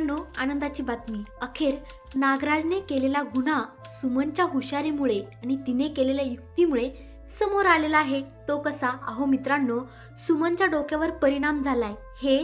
मित्रांनो, आनंदाची बातमी. अखेर नागराजने केलेला गुन्हा सुमनच्या हुशारीमुळे आणि तिने केलेल्या युक्तीमुळे समोर आलेला आहे. तो कसा? अहो मित्रांनो, सुमनच्या डोक्यावर परिणाम झालाय. हे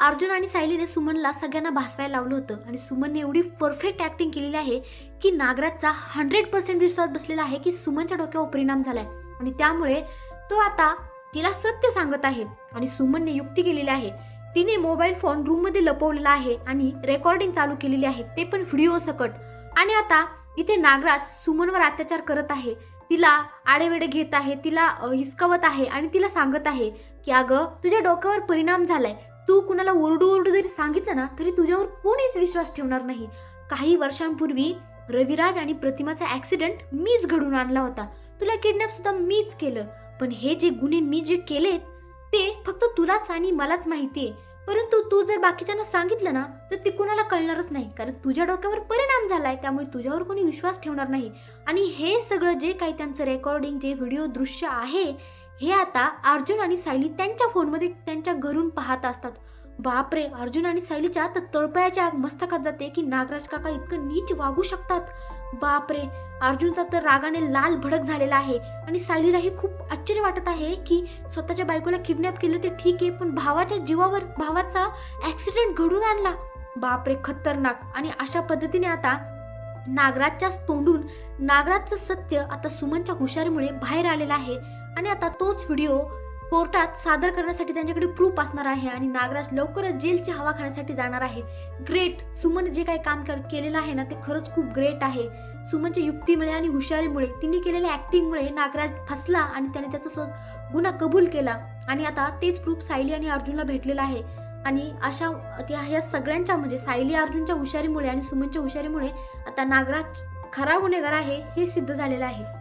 अर्जुन आणि सायलीने सुमनला सगळ्यांना भासवायला लावलं होतं आणि सुमनने एवढी परफेक्ट ऍक्टिंग केलेली आहे की नागराजचा 100% विश्वास बसलेला आहे की सुमनच्या डोक्यावर परिणाम झालाय आणि त्यामुळे तो आता तिला सत्य सांगत आहे. आणि सुमनने युक्ती केलेली आहे. तिने मोबाईल फोन रूम मध्ये लपवलेला आहे आणि रेकॉर्डिंग चालू केलेली आहे, ते पण व्हिडिओ सकट. आणि आता इथे नागराज सुमनवर अत्याचार करत आहे, तिला आडेवेडे घेत आहे, तिला हिसकावत आहे आणि तिला सांगत आहे की अगं, तुझ्या डोक्यावर परिणाम झालाय. तू कुणाला ओरडू जरी सांगितलं ना तरी तुझ्यावर कोणीच विश्वास ठेवणार नाही. काही वर्षांपूर्वी रविराज आणि प्रतिमाचा ऍक्सिडेंट मीच घडून आणला होता. तुला किडनॅप सुद्धा मीच केलं. पण हे जे गुन्हे मी जे केलेत ते फक्त तुलाच आणि मलाच माहितीये. परंतु तू जर बाकीच्यांना सांगितलं ना तर ते कुणाला कळणारच नाही, कारण तुझ्या डोक्यावर परिणाम झालाय. त्यामुळे तुझ्यावर कोणी विश्वास ठेवणार नाही. आणि हे सगळं जे काही त्यांचं रेकॉर्डिंग, जे व्हिडिओ दृश्य आहे, हे आता अर्जुन आणि सायली त्यांच्या फोनमध्ये त्यांच्या घरून पाहत असतात. बापरे, अर्जुन आणि सायलीच्या तर तळपायाच्या मस्तकात जाते की नागराज काका इतकं नीच वागू शकतात. बापरे, अर्जुनचा तर रागाने लाल भडक झालेला आहे आणि सायलीलाही खूप आश्चर्य वाटत आहे की स्वतःच्या बायकोला किडनॅप केलं ते ठीक आहे, पण भावाच्या जीवावर भावाचा ऍक्सिडेंट घडून आणला. बापरे, खतरनाक. आणि अशा पद्धतीने आता नागराजच्या तोंडून नागराजचं सत्य आता सुमनच्या हुशारीमुळे बाहेर आलेलं आहे. आणि आता तोच व्हिडिओ कोर्टात सादर करण्यासाठी त्यांच्याकडे प्रूफ असणार आहे आणि नागराज लवकरच जेलची हवा खाण्यासाठी जाणार आहे. ग्रेट. सुमन जे काही काम केलेलं आहे ना ते खरंच खूप ग्रेट आहे. सुमनच्या युक्तीमुळे आणि हुशारीमुळे, तिने केलेल्या ऍक्टिंगमुळे नागराज फसला आणि त्याने त्याचा गुन्हा कबूल केला. आणि आता तेच प्रूफ सायली आणि अर्जुनला भेटलेलं आहे. आणि अशा ह्या सगळ्यांच्या म्हणजे सायली अर्जुनच्या हुशारीमुळे आणि सुमनच्या हुशारीमुळे आता नागराज खरा गुन्हेगार आहे हे सिद्ध झालेलं आहे.